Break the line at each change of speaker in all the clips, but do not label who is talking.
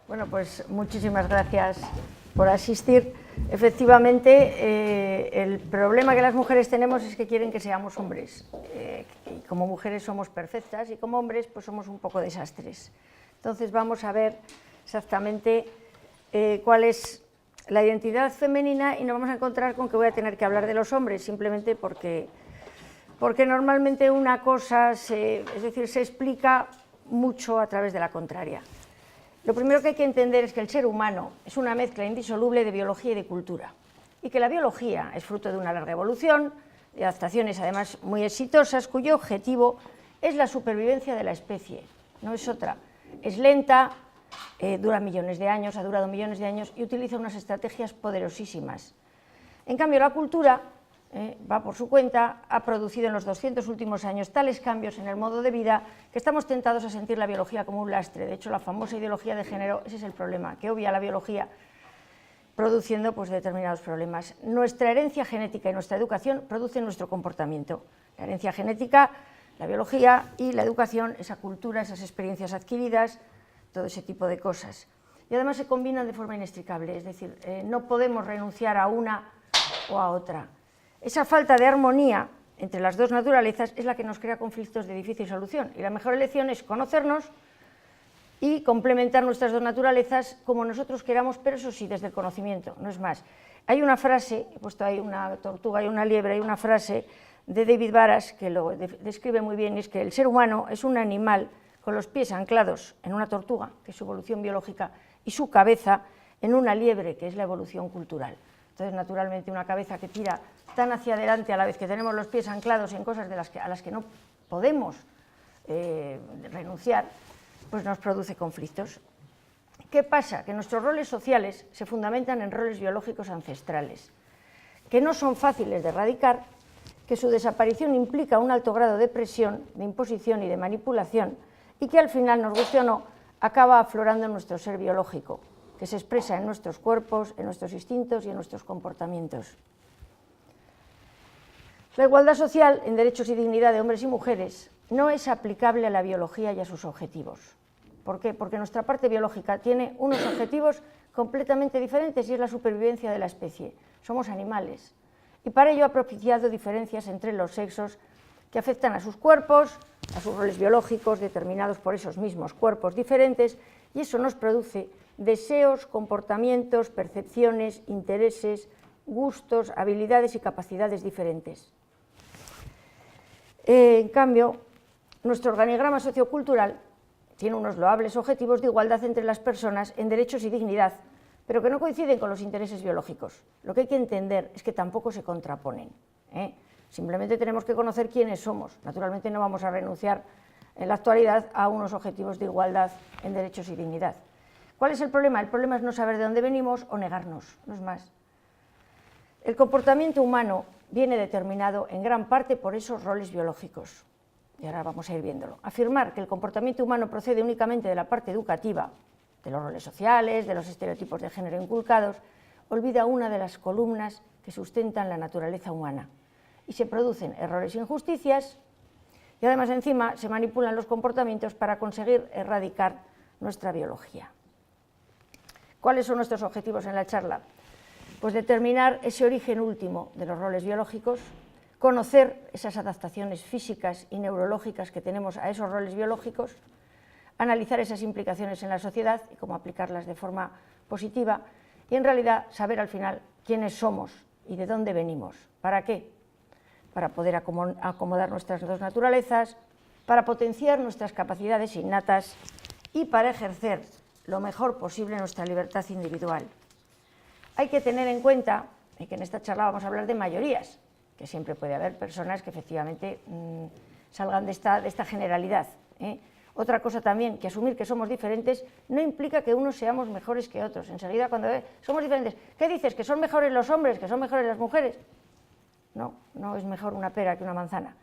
Bueno, pues muchísimas gracias por asistir. Efectivamente, el problema que las mujeres tenemos es que quieren que seamos hombres. Y como mujeres somos perfectas y como hombres pues somos un poco desastres. Entonces vamos a ver exactamente cuál es la identidad femenina y nos vamos a encontrar con que voy a tener que hablar de los hombres, simplemente porque normalmente una cosa, es decir, se explica mucho a través de la contraria. Lo primero que hay que entender es que el ser humano es una mezcla indisoluble de biología y de cultura, y que la biología es fruto de una larga evolución, de adaptaciones además muy exitosas, cuyo objetivo es la supervivencia de la especie, no es otra. Es lenta, dura millones de años, ha durado millones de años y utiliza unas estrategias poderosísimas. En cambio, la cultura va por su cuenta, ha producido en los 200 últimos años tales cambios en el modo de vida que estamos tentados a sentir la biología como un lastre. De hecho, la famosa ideología de género, ese es el problema, que obvia la biología produciendo pues, determinados problemas. Nuestra herencia genética y nuestra educación producen nuestro comportamiento. La herencia genética, la biología, y la educación, esa cultura, esas experiencias adquiridas, todo ese tipo de cosas. Y además se combinan de forma inextricable, es decir, no podemos renunciar a una o a otra. Esa falta de armonía entre las dos naturalezas es la que nos crea conflictos de difícil solución, y la mejor elección es conocernos y complementar nuestras dos naturalezas como nosotros queramos, pero eso sí, desde el conocimiento, no es más. Hay una frase, he puesto ahí una tortuga y una liebre, hay una frase de David Baras que lo describe muy bien, y es que el ser humano es un animal con los pies anclados en una tortuga, que es su evolución biológica, y su cabeza en una liebre, que es la evolución cultural. Entonces, naturalmente, una cabeza que tira tan hacia adelante a la vez que tenemos los pies anclados en cosas a las que no podemos renunciar, pues nos produce conflictos. ¿Qué pasa? Que nuestros roles sociales se fundamentan en roles biológicos ancestrales, que no son fáciles de erradicar, que su desaparición implica un alto grado de presión, de imposición y de manipulación, y que al final, nos guste o no, acaba aflorando en nuestro ser biológico, que se expresa en nuestros cuerpos, en nuestros instintos y en nuestros comportamientos. La igualdad social en derechos y dignidad de hombres y mujeres no es aplicable a la biología y a sus objetivos. ¿Por qué? Porque nuestra parte biológica tiene unos objetivos completamente diferentes y es la supervivencia de la especie. Somos animales y para ello ha propiciado diferencias entre los sexos que afectan a sus cuerpos, a sus roles biológicos determinados por esos mismos cuerpos diferentes, y eso nos produce deseos, comportamientos, percepciones, intereses, gustos, habilidades y capacidades diferentes. En cambio, nuestro organigrama sociocultural tiene unos loables objetivos de igualdad entre las personas en derechos y dignidad, pero que no coinciden con los intereses biológicos. Lo que hay que entender es que tampoco se contraponen. Simplemente tenemos que conocer quiénes somos. Naturalmente no vamos a renunciar en la actualidad a unos objetivos de igualdad en derechos y dignidad. ¿Cuál es el problema? El problema es no saber de dónde venimos o negarnos, no es más. El comportamiento humano viene determinado en gran parte por esos roles biológicos. Y ahora vamos a ir viéndolo. Afirmar que el comportamiento humano procede únicamente de la parte educativa, de los roles sociales, de los estereotipos de género inculcados, olvida una de las columnas que sustentan la naturaleza humana. Y se producen errores e injusticias, y además encima se manipulan los comportamientos para conseguir erradicar nuestra biología. ¿Cuáles son nuestros objetivos en la charla? Pues determinar ese origen último de los roles biológicos, conocer esas adaptaciones físicas y neurológicas que tenemos a esos roles biológicos, analizar esas implicaciones en la sociedad y cómo aplicarlas de forma positiva, y en realidad saber al final quiénes somos y de dónde venimos. ¿Para qué? Para poder acomodar nuestras dos naturalezas, para potenciar nuestras capacidades innatas y para ejercer lo mejor posible nuestra libertad individual. Hay que tener en cuenta que en esta charla vamos a hablar de mayorías, que siempre puede haber personas que efectivamente salgan de esta generalidad. Otra cosa también, que asumir que somos diferentes no implica que unos seamos mejores que otros. Enseguida cuando somos diferentes, ¿qué dices? ¿Que son mejores los hombres? ¿Que son mejores las mujeres? No, no es mejor una pera que una manzana.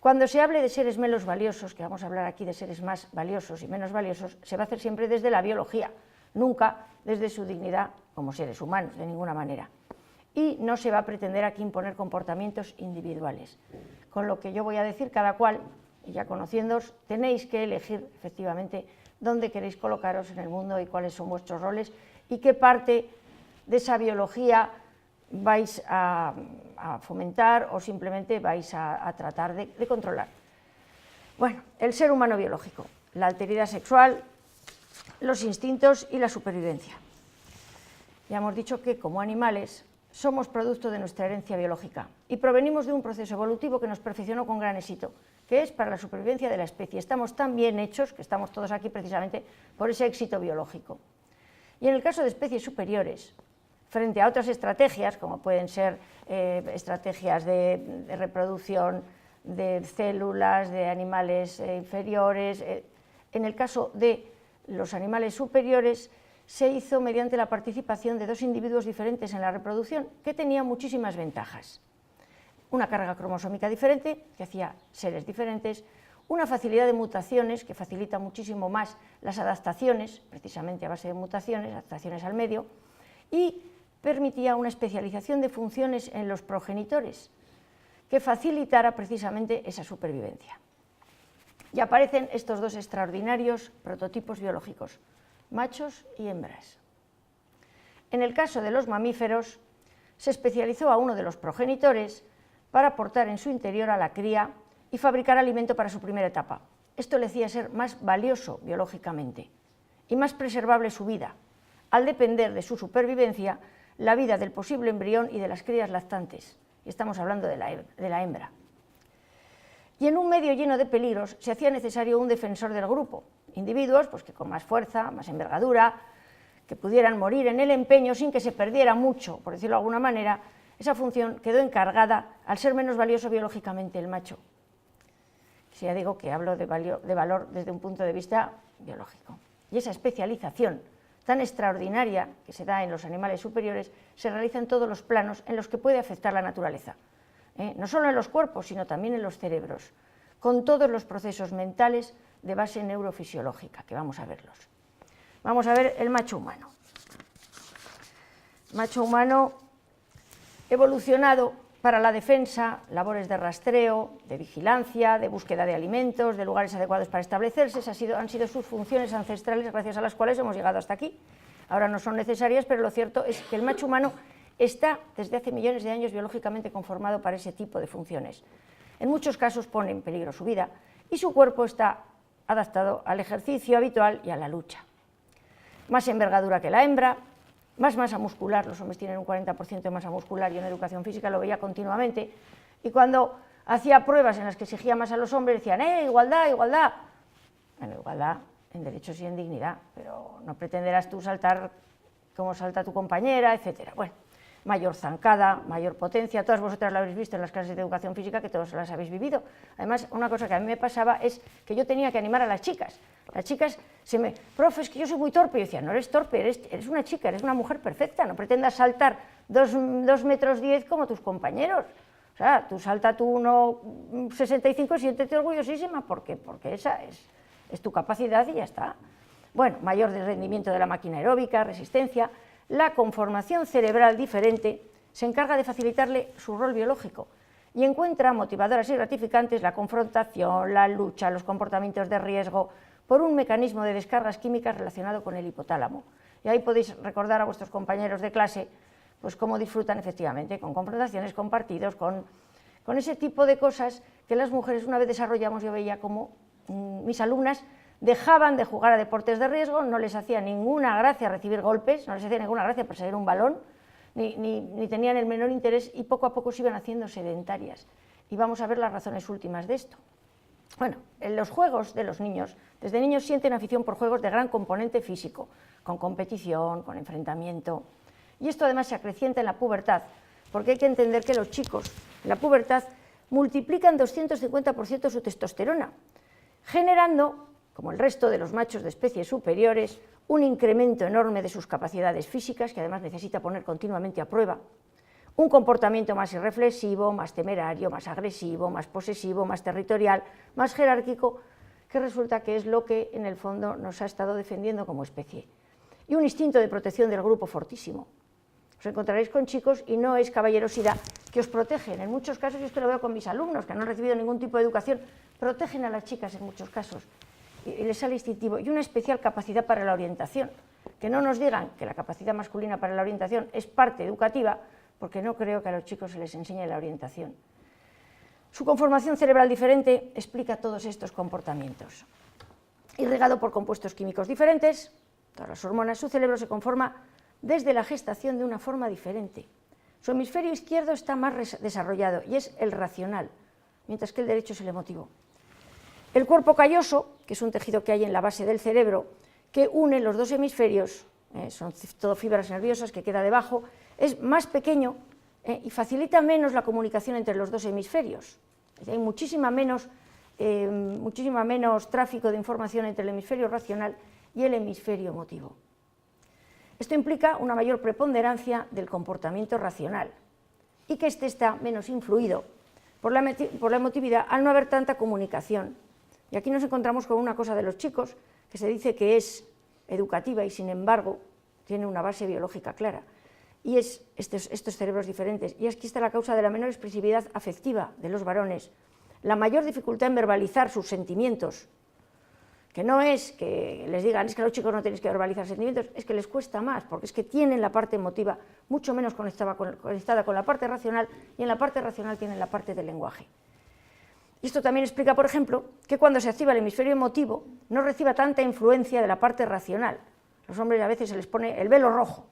Cuando se hable de seres menos valiosos, que vamos a hablar aquí de seres más valiosos y menos valiosos, se va a hacer siempre desde la biología, nunca desde su dignidad como seres humanos, de ninguna manera. Y no se va a pretender aquí imponer comportamientos individuales. Con lo que yo voy a decir, cada cual, y ya conociéndoos, tenéis que elegir efectivamente dónde queréis colocaros en el mundo y cuáles son vuestros roles y qué parte de esa biología vais a fomentar o simplemente vais a tratar de controlar. Bueno, el ser humano biológico, la alteridad sexual, los instintos y la supervivencia. Ya hemos dicho que como animales somos producto de nuestra herencia biológica y provenimos de un proceso evolutivo que nos perfeccionó con gran éxito, que es para la supervivencia de la especie. Estamos tan bien hechos que estamos todos aquí precisamente por ese éxito biológico. Y en el caso de especies superiores, frente a otras estrategias, como pueden ser estrategias de reproducción de células, de animales inferiores, en el caso de los animales superiores, se hizo mediante la participación de dos individuos diferentes en la reproducción que tenían muchísimas ventajas. Una carga cromosómica diferente, que hacía seres diferentes, una facilidad de mutaciones, que facilita muchísimo más las adaptaciones, precisamente a base de mutaciones, adaptaciones al medio, y permitía una especialización de funciones en los progenitores, que facilitara precisamente esa supervivencia. Y aparecen estos dos extraordinarios prototipos biológicos, machos y hembras. En el caso de los mamíferos, se especializó a uno de los progenitores para aportar en su interior a la cría y fabricar alimento para su primera etapa. Esto le hacía ser más valioso biológicamente y más preservable su vida, al depender de su supervivencia la vida del posible embrión y de las crías lactantes. Y estamos hablando de la hembra. Y en un medio lleno de peligros se hacía necesario un defensor del grupo, individuos pues, que con más fuerza, más envergadura, que pudieran morir en el empeño sin que se perdiera mucho, por decirlo de alguna manera. Esa función quedó encargada al ser menos valioso biológicamente el macho. Si ya digo que hablo de valor desde un punto de vista biológico. Y esa especialización tan extraordinaria que se da en los animales superiores se realiza en todos los planos en los que puede afectar la naturaleza. No solo en los cuerpos, sino también en los cerebros, con todos los procesos mentales de base neurofisiológica, que vamos a verlos. Vamos a ver el macho humano. Macho humano evolucionado para la defensa, labores de rastreo, de vigilancia, de búsqueda de alimentos, de lugares adecuados para establecerse, han sido sus funciones ancestrales gracias a las cuales hemos llegado hasta aquí. Ahora no son necesarias, pero lo cierto es que el macho humano está desde hace millones de años biológicamente conformado para ese tipo de funciones. En muchos casos pone en peligro su vida y su cuerpo está adaptado al ejercicio habitual y a la lucha. Más envergadura que la hembra, más masa muscular, los hombres tienen un 40% de masa muscular, yo en educación física lo veía continuamente, y cuando hacía pruebas en las que exigía más a los hombres decían igualdad, igualdad. Bueno, igualdad en derechos y en dignidad, pero no pretenderás tú saltar como salta tu compañera, etcétera. Bueno, mayor zancada, mayor potencia, todas vosotras lo habéis visto en las clases de educación física, que todos las habéis vivido. Además, una cosa que a mí me pasaba es que yo tenía que animar a las chicas. Las chicas profe, es que yo soy muy torpe. Y yo decía, no eres torpe, eres una chica, eres una mujer perfecta, no pretendas saltar 2,10 metros como tus compañeros. O sea, tú salta tu 1,65 y siéntete orgullosísima, porque esa es tu capacidad y ya está. Bueno, mayor rendimiento de la máquina aeróbica, resistencia. La conformación cerebral diferente se encarga de facilitarle su rol biológico y encuentra motivadoras y gratificantes la confrontación, la lucha, los comportamientos de riesgo por un mecanismo de descargas químicas relacionado con el hipotálamo. Y ahí podéis recordar a vuestros compañeros de clase pues cómo disfrutan efectivamente con confrontaciones, con partidos, con ese tipo de cosas que las mujeres una vez desarrollamos. Yo veía como mis alumnas dejaban de jugar a deportes de riesgo, no les hacía ninguna gracia recibir golpes, no les hacía ninguna gracia perseguir un balón, ni tenían el menor interés, y poco a poco se iban haciendo sedentarias. Y vamos a ver las razones últimas de esto. Bueno, en los juegos de los niños, desde niños sienten afición por juegos de gran componente físico, con competición, con enfrentamiento, y esto además se acrecienta en la pubertad, porque hay que entender que los chicos en la pubertad multiplican 250% su testosterona, generando, como el resto de los machos de especies superiores, un incremento enorme de sus capacidades físicas, que además necesita poner continuamente a prueba, un comportamiento más irreflexivo, más temerario, más agresivo, más posesivo, más territorial, más jerárquico, que resulta que es lo que en el fondo nos ha estado defendiendo como especie. Y un instinto de protección del grupo fortísimo. Os encontraréis con chicos y no es caballerosidad que os protegen. En muchos casos, y esto lo veo con mis alumnos que no han recibido ningún tipo de educación, protegen a las chicas en muchos casos. y les sale instintivo, y una especial capacidad para la orientación. Que no nos digan que la capacidad masculina para la orientación es parte educativa, porque no creo que a los chicos se les enseñe la orientación. Su conformación cerebral diferente explica todos estos comportamientos. Irrigado por compuestos químicos diferentes, todas las hormonas, su cerebro se conforma desde la gestación de una forma diferente. Su hemisferio izquierdo está más desarrollado y es el racional, mientras que el derecho es el emotivo. El cuerpo calloso, que es un tejido que hay en la base del cerebro, que une los dos hemisferios, son todo fibras nerviosas que queda debajo, es más pequeño y facilita menos la comunicación entre los dos hemisferios. Hay muchísima menos tráfico de información entre el hemisferio racional y el hemisferio emotivo. Esto implica una mayor preponderancia del comportamiento racional y que éste está menos influido por la emotividad al no haber tanta comunicación. Y aquí nos encontramos con una cosa de los chicos que se dice que es educativa y sin embargo tiene una base biológica clara, y es estos cerebros diferentes. Y aquí está la causa de la menor expresividad afectiva de los varones, la mayor dificultad en verbalizar sus sentimientos, que no es que les digan, es que a los chicos no tenéis que verbalizar sentimientos, es que les cuesta más, porque es que tienen la parte emotiva mucho menos conectada con la parte racional, y en la parte racional tienen la parte del lenguaje. Y esto también explica, por ejemplo, que cuando se activa el hemisferio emotivo no reciba tanta influencia de la parte racional. A los hombres a veces se les pone el velo rojo.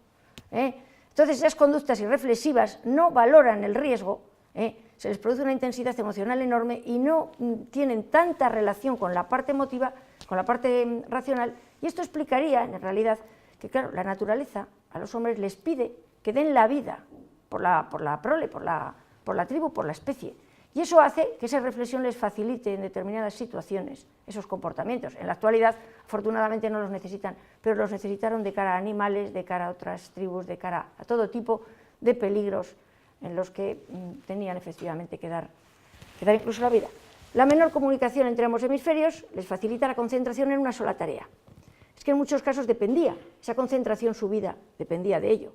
Entonces esas conductas irreflexivas no valoran el riesgo, se les produce una intensidad emocional enorme y no tienen tanta relación con la parte emotiva, con la parte racional, y esto explicaría, en realidad, que claro, la naturaleza a los hombres les pide que den la vida por la prole, por la tribu, por la especie. Y eso hace que esa reflexión les facilite en determinadas situaciones esos comportamientos. En la actualidad, afortunadamente, no los necesitan, pero los necesitaron de cara a animales, de cara a otras tribus, de cara a todo tipo de peligros en los que tenían efectivamente que dar incluso la vida. La menor comunicación entre ambos hemisferios les facilita la concentración en una sola tarea. Es que en muchos casos dependía, esa concentración subida dependía de ello,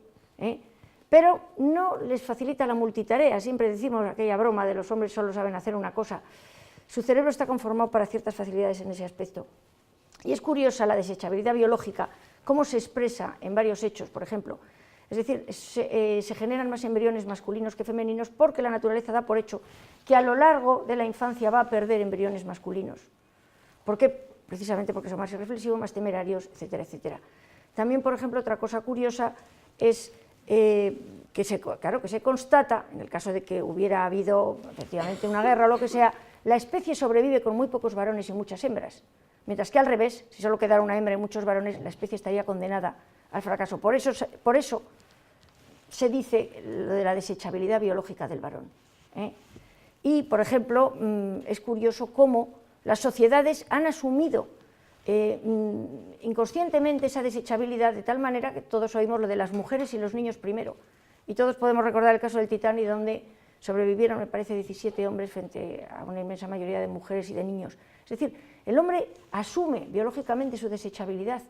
pero no les facilita la multitarea. Siempre decimos aquella broma de los hombres solo saben hacer una cosa. Su cerebro está conformado para ciertas facilidades en ese aspecto. Y es curiosa la desechabilidad biológica, cómo se expresa en varios hechos, por ejemplo. Es decir, se generan más embriones masculinos que femeninos porque la naturaleza da por hecho que a lo largo de la infancia va a perder embriones masculinos. ¿Por qué? Precisamente porque son más irreflexivos, más temerarios, etcétera, etcétera. También, por ejemplo, otra cosa curiosa es que se constata, en el caso de que hubiera habido efectivamente una guerra o lo que sea, la especie sobrevive con muy pocos varones y muchas hembras, mientras que al revés, si solo quedara una hembra y muchos varones, la especie estaría condenada al fracaso. Por eso se dice lo de la desechabilidad biológica del varón. Y, por ejemplo, es curioso cómo las sociedades han asumido inconscientemente esa desechabilidad, de tal manera que todos oímos lo de las mujeres y los niños primero, y todos podemos recordar el caso del Titanic, donde sobrevivieron, me parece, 17 hombres frente a una inmensa mayoría de mujeres y de niños. Es decir, el hombre asume biológicamente su desechabilidad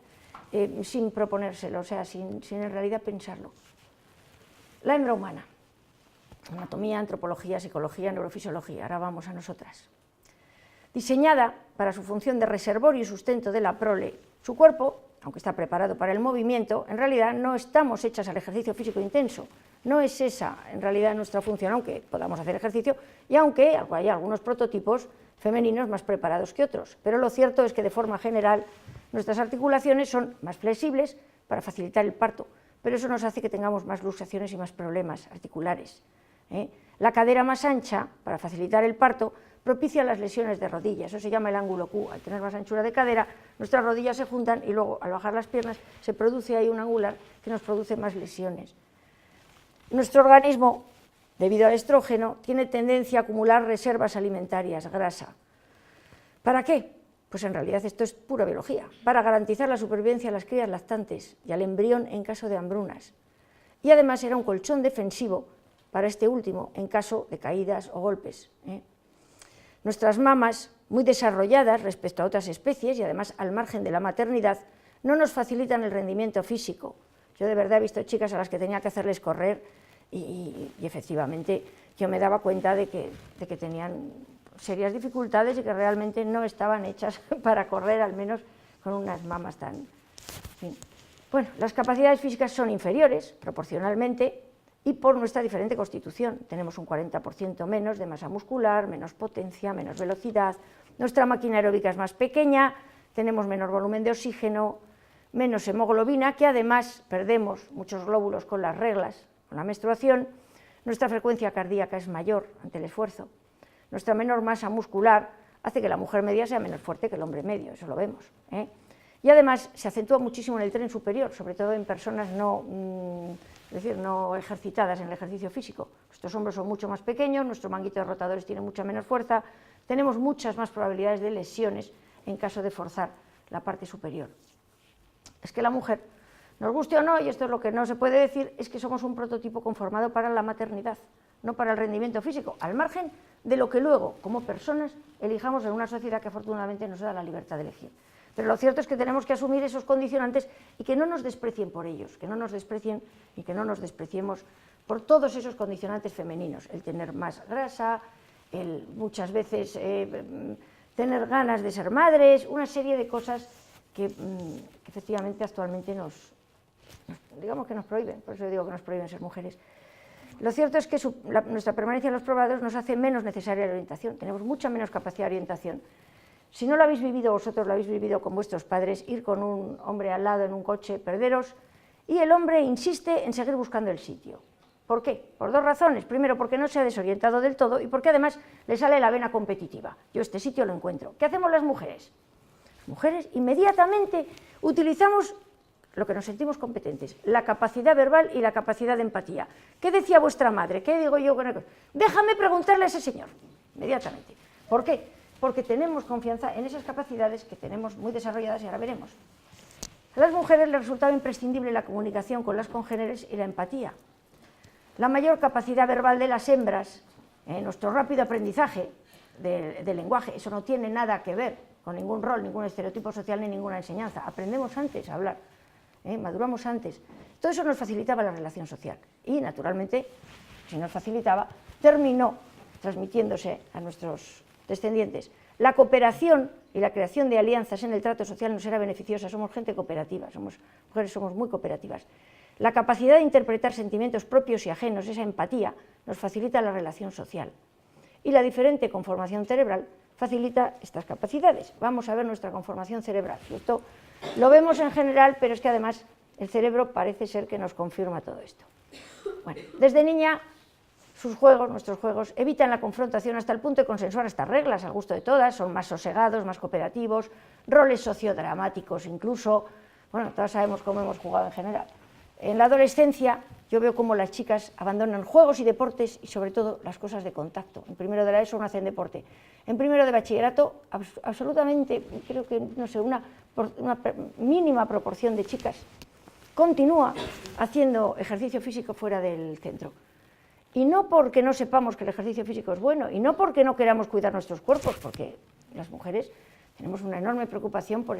sin proponérselo, o sea, sin en realidad pensarlo. La hembra humana, anatomía, antropología, psicología, neurofisiología, ahora vamos a nosotras. Diseñada para su función de reservorio y sustento de la prole, su cuerpo, aunque está preparado para el movimiento, en realidad no estamos hechas al ejercicio físico intenso, no es esa en realidad nuestra función, aunque podamos hacer ejercicio y aunque hay algunos prototipos femeninos más preparados que otros, pero lo cierto es que de forma general nuestras articulaciones son más flexibles para facilitar el parto, pero eso nos hace que tengamos más luxaciones y más problemas articulares. La cadera más ancha, para facilitar el parto, propicia las lesiones de rodilla, eso se llama el ángulo Q. Al tener más anchura de cadera, nuestras rodillas se juntan y luego al bajar las piernas se produce ahí un angular que nos produce más lesiones. Nuestro organismo, debido al estrógeno, tiene tendencia a acumular reservas alimentarias, grasa. ¿Para qué? Pues en realidad esto es pura biología, para garantizar la supervivencia a las crías lactantes y al embrión en caso de hambrunas. Y además era un colchón defensivo para este último en caso de caídas o golpes. Nuestras mamas, muy desarrolladas respecto a otras especies y además al margen de la maternidad, no nos facilitan el rendimiento físico. Yo de verdad he visto chicas a las que tenía que hacerles correr y efectivamente yo me daba cuenta de que tenían serias dificultades y que realmente no estaban hechas para correr, al menos con unas mamas tan... En fin. Bueno, las capacidades físicas son inferiores, proporcionalmente, y por nuestra diferente constitución. Tenemos un 40% menos de masa muscular, menos potencia, menos velocidad, nuestra máquina aeróbica es más pequeña, tenemos menor volumen de oxígeno, menos hemoglobina, que además perdemos muchos glóbulos con las reglas, con la menstruación, nuestra frecuencia cardíaca es mayor ante el esfuerzo, nuestra menor masa muscular hace que la mujer media sea menos fuerte que el hombre medio, eso lo vemos, ¿eh? Y además se acentúa muchísimo en el tren superior, sobre todo en personas es decir, no ejercitadas en el ejercicio físico. Nuestros hombros son mucho más pequeños, nuestro manguito de rotadores tiene mucha menos fuerza, tenemos muchas más probabilidades de lesiones en caso de forzar la parte superior. Es que la mujer, nos guste o no, y esto es lo que no se puede decir, es que somos un prototipo conformado para la maternidad, no para el rendimiento físico, al margen de lo que luego, como personas, elijamos en una sociedad que afortunadamente nos da la libertad de elegir. Pero lo cierto es que tenemos que asumir esos condicionantes y que no nos desprecien por ellos, que no nos desprecien y que no nos despreciemos por todos esos condicionantes femeninos, el tener más grasa, el muchas veces tener ganas de ser madres, una serie de cosas que efectivamente actualmente digamos que nos prohíben, por eso digo que nos prohíben ser mujeres. Lo cierto es que nuestra permanencia en los probados nos hace menos necesaria la orientación, tenemos mucha menos capacidad de orientación. Si no lo habéis vivido vosotros, lo habéis vivido con vuestros padres, ir con un hombre al lado en un coche, perderos, y el hombre insiste en seguir buscando el sitio. ¿Por qué? Por dos razones. Primero, porque no se ha desorientado del todo y porque además le sale la vena competitiva. Yo este sitio lo encuentro. ¿Qué hacemos las mujeres? Las mujeres inmediatamente utilizamos lo que nos sentimos competentes, la capacidad verbal y la capacidad de empatía. ¿Qué decía vuestra madre? ¿Qué digo yo? Déjame preguntarle a ese señor, inmediatamente. ¿Por qué? Porque tenemos confianza en esas capacidades que tenemos muy desarrolladas y ahora veremos. A las mujeres les resultaba imprescindible la comunicación con las congéneres y la empatía. La mayor capacidad verbal de las hembras, nuestro rápido aprendizaje del lenguaje, eso no tiene nada que ver con ningún rol, ningún estereotipo social ni ninguna enseñanza. Aprendemos antes a hablar, maduramos antes. Todo eso nos facilitaba la relación social y, naturalmente, si nos facilitaba, terminó transmitiéndose a nuestros descendientes. La cooperación y la creación de alianzas en el trato social nos era beneficiosa, somos gente cooperativa, mujeres somos muy cooperativas. La capacidad de interpretar sentimientos propios y ajenos, esa empatía, nos facilita la relación social. Y la diferente conformación cerebral facilita estas capacidades. Vamos a ver nuestra conformación cerebral. Esto lo vemos en general, pero es que además el cerebro parece ser que nos confirma todo esto. Bueno, desde niña sus juegos, nuestros juegos, evitan la confrontación hasta el punto de consensuar estas reglas al gusto de todas, son más sosegados, más cooperativos, roles sociodramáticos incluso, bueno, todas sabemos cómo hemos jugado en general. En la adolescencia yo veo cómo las chicas abandonan juegos y deportes y sobre todo las cosas de contacto. En primero de la ESO no hacen deporte, en primero de bachillerato absolutamente, creo que, no sé, una mínima proporción de chicas continúa haciendo ejercicio físico fuera del centro. Y no porque no sepamos que el ejercicio físico es bueno, y no porque no queramos cuidar nuestros cuerpos, porque las mujeres tenemos una enorme preocupación por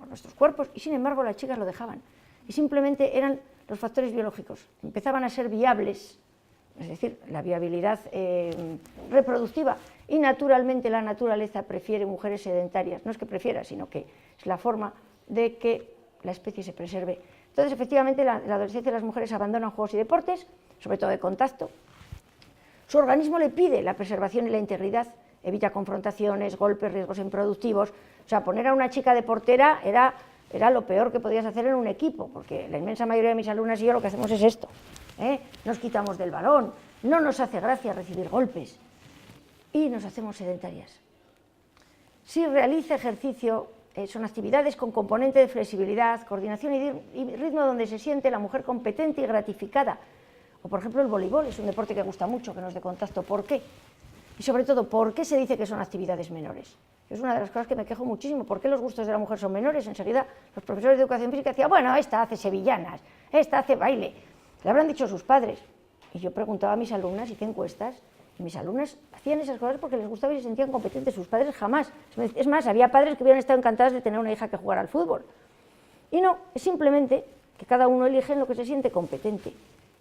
nuestros cuerpos, y sin embargo las chicas lo dejaban. Y simplemente eran los factores biológicos, empezaban a ser viables, es decir, la viabilidad reproductiva, y naturalmente la naturaleza prefiere mujeres sedentarias, no es que prefiera, sino que es la forma de que la especie se preserve. Entonces, efectivamente, en la adolescencia las mujeres abandonan juegos y deportes, sobre todo de contacto. Su organismo le pide la preservación y la integridad, evita confrontaciones, golpes, riesgos improductivos. O sea, poner a una chica de portera era lo peor que podías hacer en un equipo, porque la inmensa mayoría de mis alumnas y yo lo que hacemos es esto, nos quitamos del balón, no nos hace gracia recibir golpes y nos hacemos sedentarias. Si realiza ejercicio, son actividades con componente de flexibilidad, coordinación y ritmo donde se siente la mujer competente y gratificada. O por ejemplo el voleibol, es un deporte que gusta mucho, que no es de contacto. ¿Por qué? Y sobre todo, ¿por qué se dice que son actividades menores? Es una de las cosas que me quejo muchísimo. ¿Por qué los gustos de la mujer son menores? Enseguida los profesores de educación física decían, bueno, esta hace sevillanas, esta hace baile. Le habrán dicho sus padres. Y yo preguntaba a mis alumnas, hice encuestas, y mis alumnas hacían esas cosas porque les gustaba y se sentían competentes. Sus padres jamás. Es más, había padres que hubieran estado encantados de tener una hija que jugara al fútbol. Y no, es simplemente que cada uno elige en lo que se siente competente.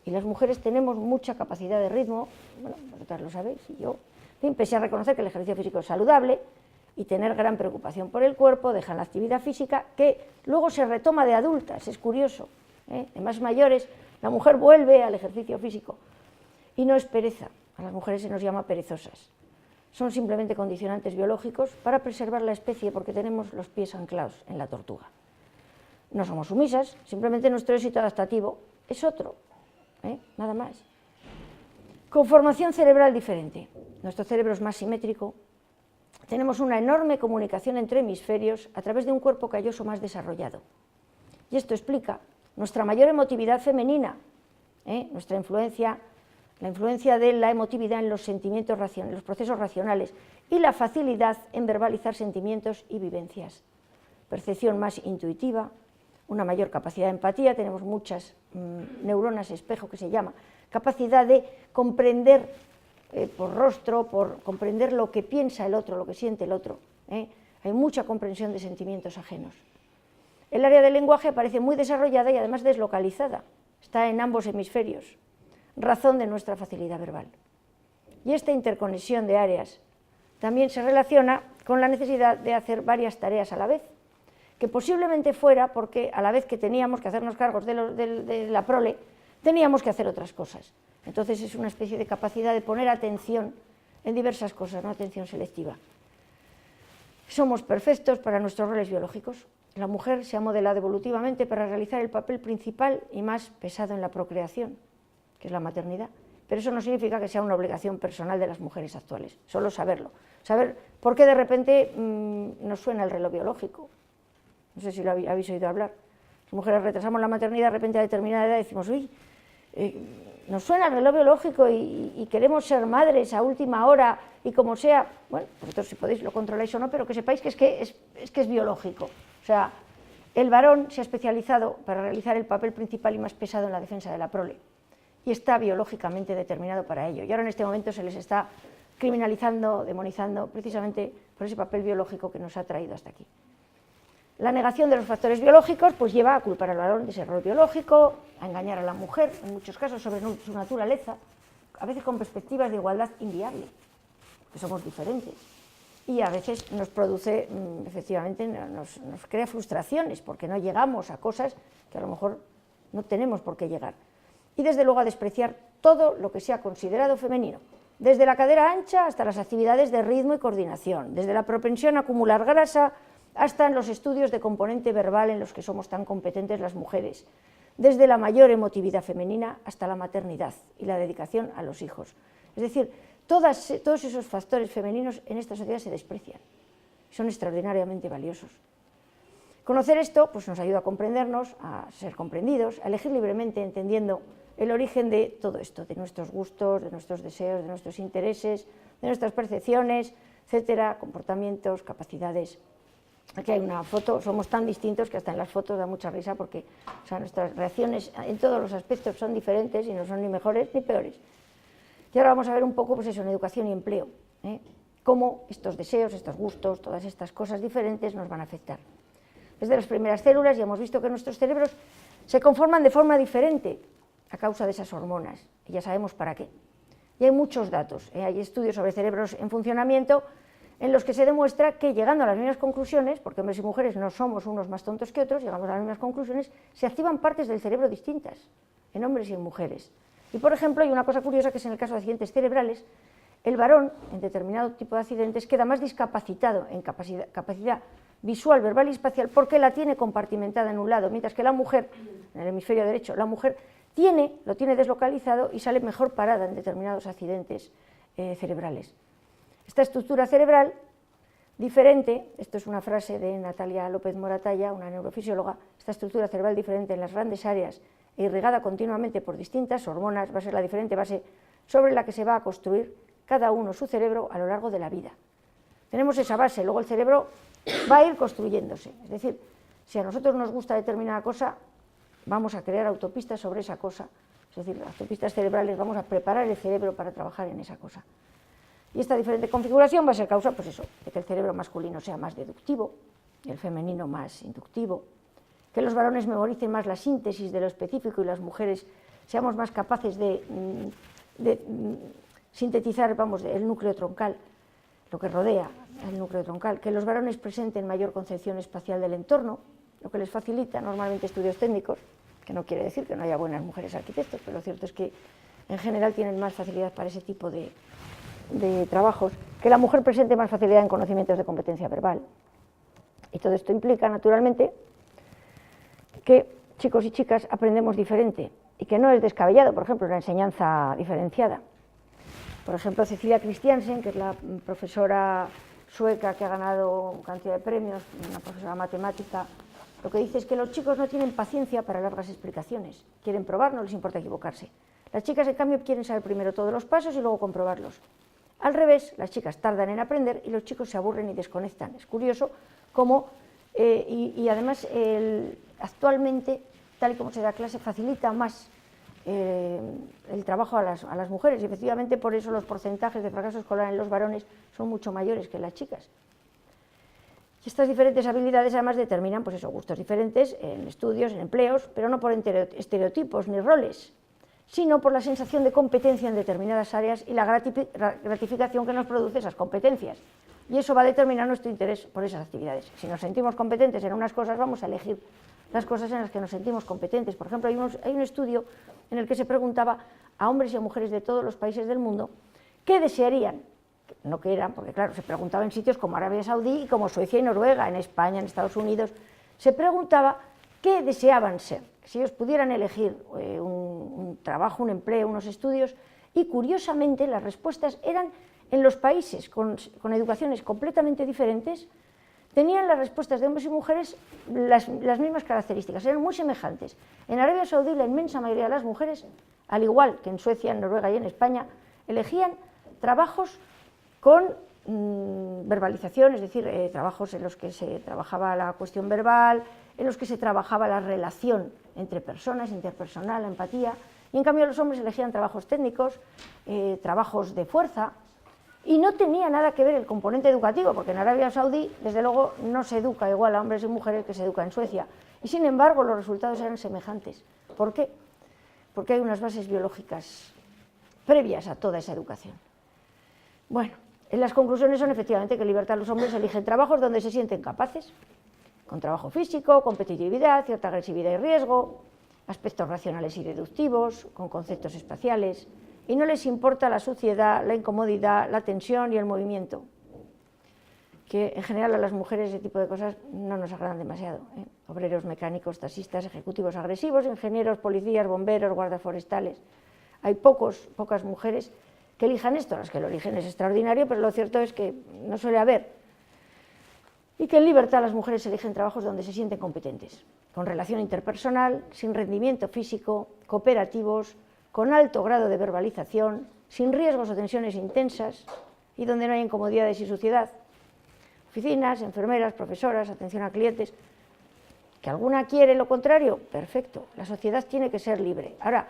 Y las mujeres tenemos mucha capacidad de ritmo, bueno, vosotras lo sabéis, y yo fin, pese a reconocer que el ejercicio físico es saludable y tener gran preocupación por el cuerpo, dejan la actividad física, que luego se retoma de adultas, es curioso, de más mayores, la mujer vuelve al ejercicio físico, y no es pereza, a las mujeres se nos llama perezosas, son simplemente condicionantes biológicos para preservar la especie, porque tenemos los pies anclados en la tortuga. No somos sumisas, simplemente nuestro éxito adaptativo es otro, nada más. Conformación cerebral diferente. Nuestro cerebro es más simétrico, tenemos una enorme comunicación entre hemisferios a través de un cuerpo calloso más desarrollado. Y esto explica nuestra mayor emotividad femenina, nuestra influencia, la influencia de la emotividad en los sentimientos racionales, los procesos racionales, y la facilidad en verbalizar sentimientos y vivencias. Percepción más intuitiva, una mayor capacidad de empatía, tenemos muchas neuronas espejo que se llama, capacidad de comprender por rostro, por comprender lo que piensa el otro, lo que siente el otro. Hay mucha comprensión de sentimientos ajenos. El área del lenguaje parece muy desarrollada y además deslocalizada, está en ambos hemisferios, razón de nuestra facilidad verbal. Y esta interconexión de áreas también se relaciona con la necesidad de hacer varias tareas a la vez, que posiblemente fuera porque a la vez que teníamos que hacernos cargos de la prole, teníamos que hacer otras cosas. Entonces es una especie de capacidad de poner atención en diversas cosas, no atención selectiva. Somos perfectos para nuestros roles biológicos. La mujer se ha modelado evolutivamente para realizar el papel principal y más pesado en la procreación, que es la maternidad. Pero eso no significa que sea una obligación personal de las mujeres actuales, solo saberlo. Saber por qué de repente nos suena el reloj biológico. No sé si lo habéis oído hablar. Las mujeres retrasamos la maternidad, de repente a determinada edad decimos, uy, nos suena el reloj biológico y queremos ser madres a última hora y como sea. Bueno, vosotros si podéis lo controláis o no, pero que sepáis que es biológico. O sea, el varón se ha especializado para realizar el papel principal y más pesado en la defensa de la prole y está biológicamente determinado para ello. Y ahora en este momento se les está criminalizando, demonizando, precisamente por ese papel biológico que nos ha traído hasta aquí. La negación de los factores biológicos pues lleva a culpar al varón de ese rol biológico, a engañar a la mujer, en muchos casos sobre su naturaleza, a veces con perspectivas de igualdad inviable, que somos diferentes. Y a veces nos produce, efectivamente, nos crea frustraciones, porque no llegamos a cosas que a lo mejor no tenemos por qué llegar. Y desde luego a despreciar todo lo que sea considerado femenino, desde la cadera ancha hasta las actividades de ritmo y coordinación, desde la propensión a acumular grasa hasta en los estudios de componente verbal en los que somos tan competentes las mujeres, desde la mayor emotividad femenina hasta la maternidad y la dedicación a los hijos. Es decir, todos esos factores femeninos en esta sociedad se desprecian, son extraordinariamente valiosos. Conocer esto pues nos ayuda a comprendernos, a ser comprendidos, a elegir libremente entendiendo el origen de todo esto, de nuestros gustos, de nuestros deseos, de nuestros intereses, de nuestras percepciones, etcétera, comportamientos, capacidades. Aquí hay una foto, somos tan distintos que hasta en las fotos da mucha risa porque o sea, nuestras reacciones en todos los aspectos son diferentes y no son ni mejores ni peores. Y ahora vamos a ver un poco pues eso, en educación y empleo, cómo estos deseos, estos gustos, todas estas cosas diferentes nos van a afectar. Desde las primeras células ya hemos visto que nuestros cerebros se conforman de forma diferente a causa de esas hormonas, y ya sabemos para qué. Y hay muchos datos, hay estudios sobre cerebros en funcionamiento en los que se demuestra que llegando a las mismas conclusiones, porque hombres y mujeres no somos unos más tontos que otros, llegamos a las mismas conclusiones, se activan partes del cerebro distintas, en hombres y en mujeres. Y por ejemplo, hay una cosa curiosa que es en el caso de accidentes cerebrales, el varón, en determinado tipo de accidentes, queda más discapacitado en capacidad visual, verbal y espacial, porque la tiene compartimentada en un lado, mientras que la mujer, en el hemisferio derecho, la mujer lo tiene deslocalizado y sale mejor parada en determinados accidentes cerebrales. Esta estructura cerebral diferente, esto es una frase de Natalia López Moratalla, una neurofisióloga, esta estructura cerebral diferente en las grandes áreas e irrigada continuamente por distintas hormonas va a ser la diferente base sobre la que se va a construir cada uno su cerebro a lo largo de la vida. Tenemos esa base, luego el cerebro va a ir construyéndose, es decir, si a nosotros nos gusta determinada cosa, vamos a crear autopistas sobre esa cosa, es decir, autopistas cerebrales, vamos a preparar el cerebro para trabajar en esa cosa. Y esta diferente configuración va a ser causa, pues eso, de que el cerebro masculino sea más deductivo y el femenino más inductivo, que los varones memoricen más la síntesis de lo específico y las mujeres seamos más capaces de sintetizar, vamos, el núcleo troncal, lo que rodea el núcleo troncal, que los varones presenten mayor concepción espacial del entorno, lo que les facilita normalmente estudios técnicos, que no quiere decir que no haya buenas mujeres arquitectos, pero lo cierto es que en general tienen más facilidad para ese tipo de trabajos, que la mujer presente más facilidad en conocimientos de competencia verbal. Y todo esto implica, naturalmente, que chicos y chicas aprendemos diferente y que no es descabellado, por ejemplo, una enseñanza diferenciada. Por ejemplo, Cecilia Christiansen, que es la profesora sueca que ha ganado cantidad de premios, una profesora matemática, lo que dice es que los chicos no tienen paciencia para largas explicaciones, quieren probar, no les importa equivocarse. Las chicas, en cambio, quieren saber primero todos los pasos y luego comprobarlos. Al revés, las chicas tardan en aprender y los chicos se aburren y desconectan. Es curioso cómo, y además, actualmente, tal y como se da clase, facilita más el trabajo a las mujeres, y efectivamente por eso los porcentajes de fracaso escolar en los varones son mucho mayores que en las chicas. Y estas diferentes habilidades además determinan, pues eso, gustos diferentes en estudios, en empleos, pero no por estereotipos ni roles, sino por la sensación de competencia en determinadas áreas y la gratificación que nos produce esas competencias. Y eso va a determinar nuestro interés por esas actividades. Si nos sentimos competentes en unas cosas, vamos a elegir las cosas en las que nos sentimos competentes. Por ejemplo, hay un estudio en el que se preguntaba a hombres y a mujeres de todos los países del mundo qué desearían, no qué eran, porque claro, se preguntaba en sitios como Arabia Saudí y como Suecia y Noruega, en España, en Estados Unidos, se preguntaba qué deseaban ser, si ellos pudieran elegir un trabajo, un empleo, unos estudios, y curiosamente las respuestas eran en los países con educaciones completamente diferentes, tenían las respuestas de hombres y mujeres las mismas características, eran muy semejantes. En Arabia Saudí la inmensa mayoría de las mujeres, al igual que en Suecia, en Noruega y en España, elegían trabajos con verbalización, es decir, trabajos en los que se trabajaba la cuestión verbal, en los que se trabajaba la relación entre personas, interpersonal, la empatía, y en cambio los hombres elegían trabajos técnicos, trabajos de fuerza, y no tenía nada que ver el componente educativo, porque en Arabia Saudí, desde luego, no se educa igual a hombres y mujeres que se educa en Suecia, y sin embargo los resultados eran semejantes. ¿Por qué? Porque hay unas bases biológicas previas a toda esa educación. Bueno, las conclusiones son efectivamente que en libertad los hombres eligen trabajos donde se sienten capaces, con trabajo físico, competitividad, cierta agresividad y riesgo, aspectos racionales y deductivos, con conceptos espaciales, y no les importa la suciedad, la incomodidad, la tensión y el movimiento, que en general a las mujeres ese tipo de cosas no nos agradan demasiado. Obreros mecánicos, taxistas, ejecutivos agresivos, ingenieros, policías, bomberos, guardas forestales. Hay pocas mujeres que elijan esto, las que lo eligen es extraordinario, pero lo cierto es que no suele haber. Y que en libertad las mujeres eligen trabajos donde se sienten competentes, con relación interpersonal, sin rendimiento físico, cooperativos, con alto grado de verbalización, sin riesgos o tensiones intensas y donde no hay incomodidades y suciedad. Oficinas, enfermeras, profesoras, atención a clientes. ¿Que alguna quiere lo contrario? Perfecto, la sociedad tiene que ser libre. Ahora,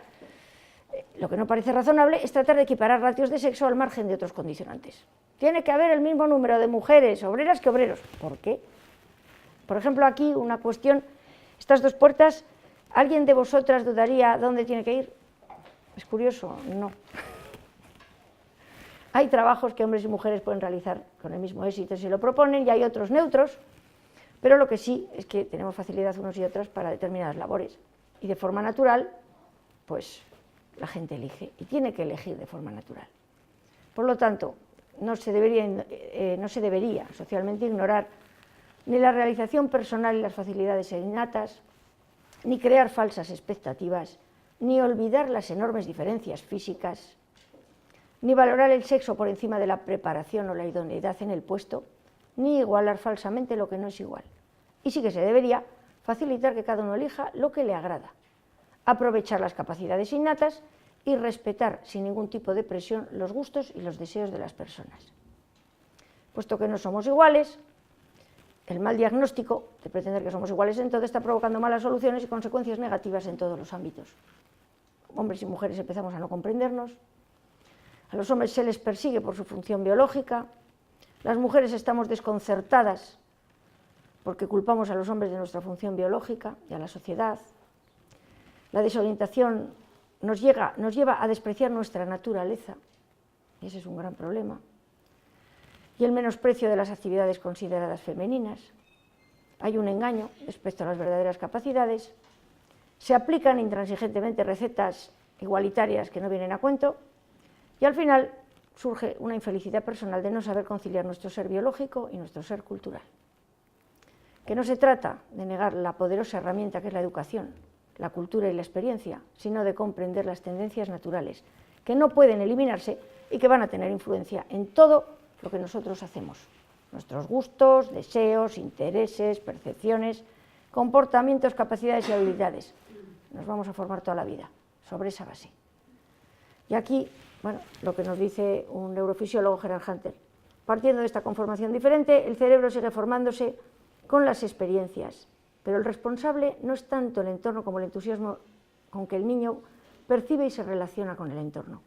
lo que no parece razonable es tratar de equiparar ratios de sexo al margen de otros condicionantes. Tiene que haber el mismo número de mujeres obreras que obreros. ¿Por qué? Por ejemplo, aquí una cuestión, estas dos puertas, ¿alguien de vosotras dudaría dónde tiene que ir? Es curioso, no. Hay trabajos que hombres y mujeres pueden realizar con el mismo éxito si lo proponen, y hay otros neutros, pero lo que sí es que tenemos facilidad unos y otras para determinadas labores. Y de forma natural, pues la gente elige, y tiene que elegir de forma natural. Por lo tanto, no se debería socialmente ignorar ni la realización personal y las facilidades innatas, ni crear falsas expectativas, ni olvidar las enormes diferencias físicas, ni valorar el sexo por encima de la preparación o la idoneidad en el puesto, ni igualar falsamente lo que no es igual. Y sí que se debería facilitar que cada uno elija lo que le agrada, aprovechar las capacidades innatas y respetar sin ningún tipo de presión los gustos y los deseos de las personas. Puesto que no somos iguales, el mal diagnóstico de pretender que somos iguales en todo está provocando malas soluciones y consecuencias negativas en todos los ámbitos. Hombres y mujeres empezamos a no comprendernos, a los hombres se les persigue por su función biológica, las mujeres estamos desconcertadas porque culpamos a los hombres de nuestra función biológica y a la sociedad. La desorientación nos lleva a despreciar nuestra naturaleza y ese es un gran problema, y el menosprecio de las actividades consideradas femeninas. Hay un engaño respecto a las verdaderas capacidades, se aplican intransigentemente recetas igualitarias que no vienen a cuento, y al final surge una infelicidad personal de no saber conciliar nuestro ser biológico y nuestro ser cultural. Que no se trata de negar la poderosa herramienta que es la educación, la cultura y la experiencia, sino de comprender las tendencias naturales, que no pueden eliminarse y que van a tener influencia en todo lo que nosotros hacemos. Nuestros gustos, deseos, intereses, percepciones, comportamientos, capacidades y habilidades. Nos vamos a formar toda la vida sobre esa base. Y aquí, bueno, lo que nos dice un neurofisiólogo, Gerard Hunter, partiendo de esta conformación diferente, el cerebro sigue formándose con las experiencias, pero el responsable no es tanto el entorno como el entusiasmo con que el niño percibe y se relaciona con el entorno,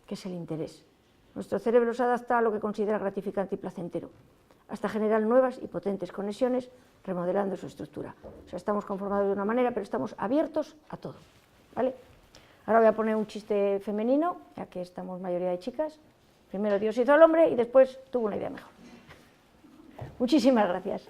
que es el interés. Nuestro cerebro se adapta a lo que considera gratificante y placentero, hasta generar nuevas y potentes conexiones, remodelando su estructura. O sea, estamos conformados de una manera, pero estamos abiertos a todo, ¿vale? Ahora voy a poner un chiste femenino, ya que estamos mayoría de chicas. Primero Dios hizo al hombre y después tuvo una idea mejor. Muchísimas gracias.